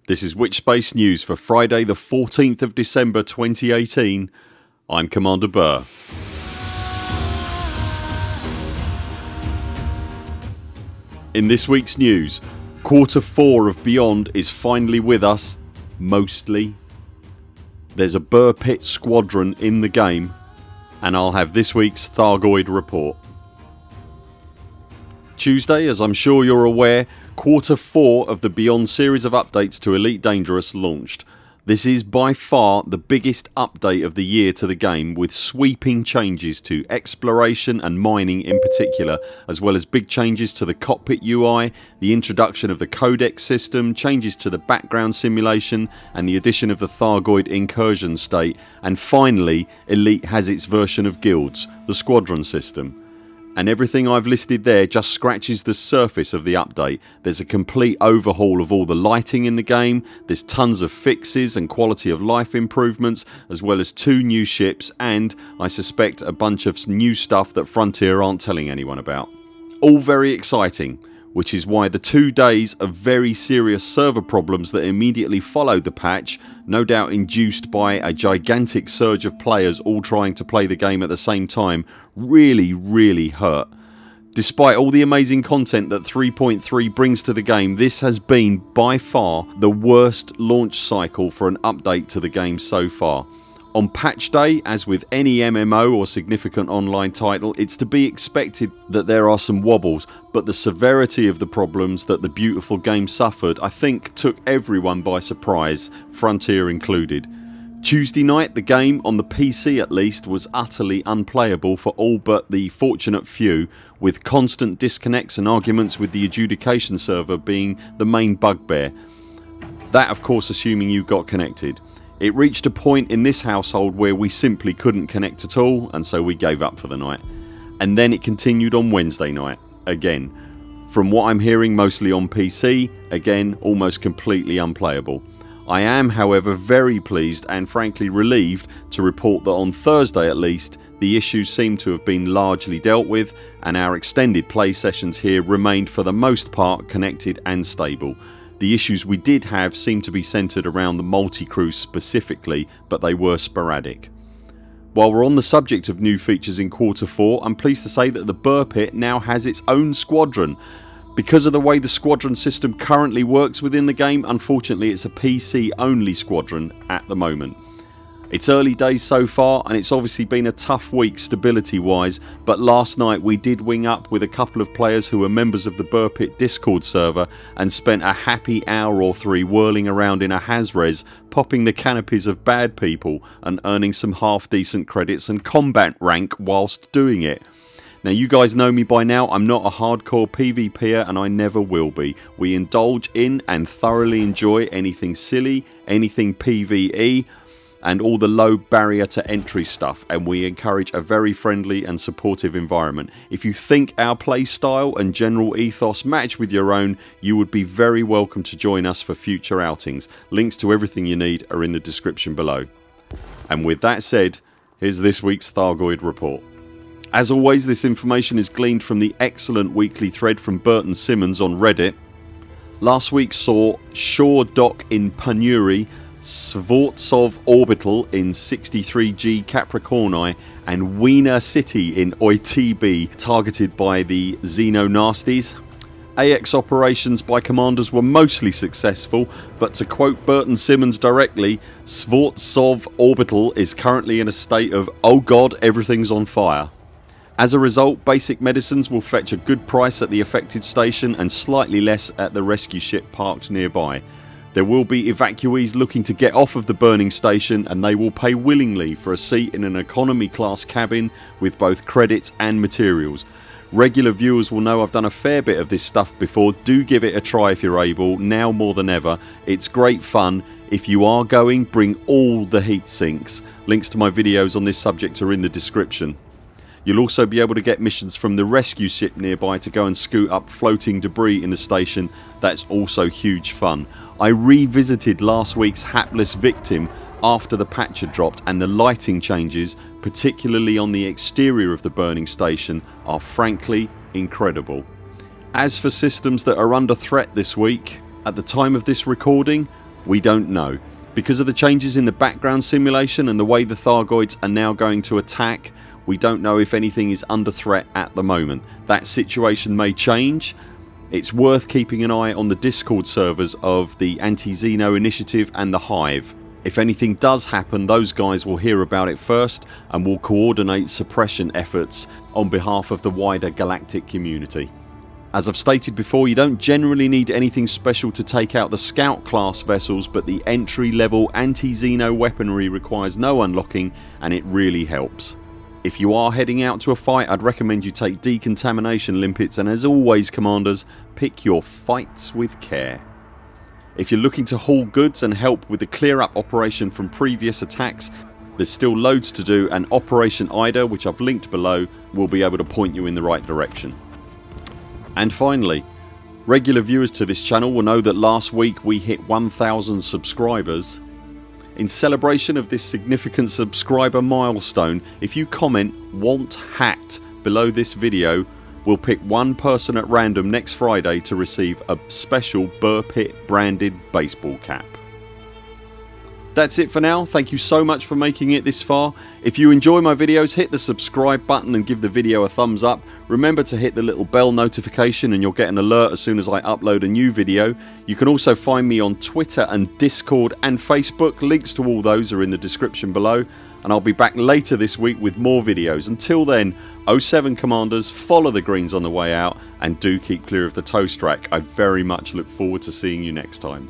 This is Witchspace News for Friday the 14th of December 2018. I'm Commander Burr. In this week's news, Quarter 4 of Beyond is finally with us, mostly. There's a Buur Pit Squadron in the game, and I'll have this week's Thargoid Report. Tuesday, as I'm sure you're aware, Quarter 4 of the Beyond series of updates to Elite Dangerous launched. This is by far the biggest update of the year to the game, with sweeping changes to exploration and mining in particular, as well as big changes to the cockpit UI, the introduction of the codex system, changes to the background simulation and the addition of the Thargoid incursion state, and finally Elite has its version of guilds, the Squadron system. And everything I've listed there just scratches the surface of the update. There's a complete overhaul of all the lighting in the game, there's tons of fixes and quality of life improvements, as well as 2 new ships and, I suspect, a bunch of new stuff that Frontier aren't telling anyone about. All very exciting, which is why the 2 days of very serious server problems that immediately followed the patch, no doubt induced by a gigantic surge of players all trying to play the game at the same time, really hurt. Despite all the amazing content that 3.3 brings to the game, this has been by far the worst launch cycle for an update to the game so far. On patch day, as with any MMO or significant online title, it's to be expected that there are some wobbles, but the severity of the problems that the beautiful game suffered I think took everyone by surprise, Frontier included. Tuesday night the game, on the PC at least, was utterly unplayable for all but the fortunate few, with constant disconnects and arguments with the adjudication server being the main bugbear. That of course assuming you got connected. It reached a point in this household where we simply couldn't connect at all, and so we gave up for the night. And then it continued on Wednesday night, again. From what I'm hearing, mostly on PC, again almost completely unplayable. I am however very pleased and frankly relieved to report that on Thursday at least the issues seem to have been largely dealt with, and our extended play sessions here remained for the most part connected and stable. The issues we did have seemed to be centred around the multi-crew specifically, but they were sporadic. While we're on the subject of new features in Quarter 4, I'm pleased to say that the Buur Pit now has its own squadron. Because of the way the squadron system currently works within the game, unfortunately it's a PC only squadron at the moment. It's early days so far, and it's obviously been a tough week stability wise, but last night we did wing up with a couple of players who were members of the Buur Pit Discord server and spent a happy hour or 3 whirling around in a Hazres, popping the canopies of bad people and earning some half decent credits and combat rank whilst doing it. Now you guys know me by now, I'm not a hardcore PvPer and I never will be. We indulge in and thoroughly enjoy anything silly, anything PvE, and all the low barrier to entry stuff, and we encourage a very friendly and supportive environment. If you think our play style and general ethos match with your own, you would be very welcome to join us for future outings. Links to everything you need are in the description below. And with that said, here's this week's Thargoid Report. As always, this information is gleaned from the excellent weekly thread from Burton Simmons on Reddit. Last week saw Shore Dock in Byeru, Skvortsov Orbital in 63G Capricorni, and Wiener City in OITB targeted by the Xeno Nasties. AX operations by commanders were mostly successful, but to quote Burton Simmons directly, Skvortsov Orbital is currently in a state of "oh god, everything's on fire". As a result, basic medicines will fetch a good price at the affected station and slightly less at the rescue ship parked nearby. There will be evacuees looking to get off of the burning station, and they will pay willingly for a seat in an economy class cabin with both credits and materials. Regular viewers will know I've done a fair bit of this stuff before. Do give it a try if you're able, now more than ever. It's great fun. If you are going, bring all the heat sinks. Links to my videos on this subject are in the description. You'll also be able to get missions from the rescue ship nearby to go and scoot up floating debris in the station. That's also huge fun. I revisited last week's hapless victim after the patch had dropped, and the lighting changes, particularly on the exterior of the burning station, are frankly incredible. As for systems that are under threat this week, at the time of this recording We don't know. Because of the changes in the background simulation and the way the Thargoids are now going to attack, we don't know if anything is under threat at the moment. That situation may change. It's worth keeping an eye on the Discord servers of the Anti-Xeno Initiative and the Hive. If anything does happen, those guys will hear about it first and will coordinate suppression efforts on behalf of the wider galactic community. As I've stated before, you don't generally need anything special to take out the Scout class vessels, but the entry level Anti-Xeno weaponry requires no unlocking and it really helps. If you are heading out to a fight, I'd recommend you take decontamination limpets, and as always commanders, pick your fights with care. If you're looking to haul goods and help with the clear up operation from previous attacks, there's still loads to do, and Operation Ida, which I've linked below, will be able to point you in the right direction. And finally, regular viewers to this channel will know that last week we hit 1000 subscribers. In celebration of this significant subscriber milestone, if you comment "want hat" below this video, we'll pick one person at random next Friday to receive a special Buur Pit branded baseball cap. That's it for now. Thank you so much for making it this far. If you enjoy my videos, hit the subscribe button and give the video a thumbs up. Remember to hit the little bell notification and you'll get an alert as soon as I upload a new video. You can also find me on Twitter and Discord and Facebook. Links to all those are in the description below, and I'll be back later this week with more videos. Until then, 07 commanders, follow the greens on the way out and do keep clear of the toast rack. I very much look forward to seeing you next time.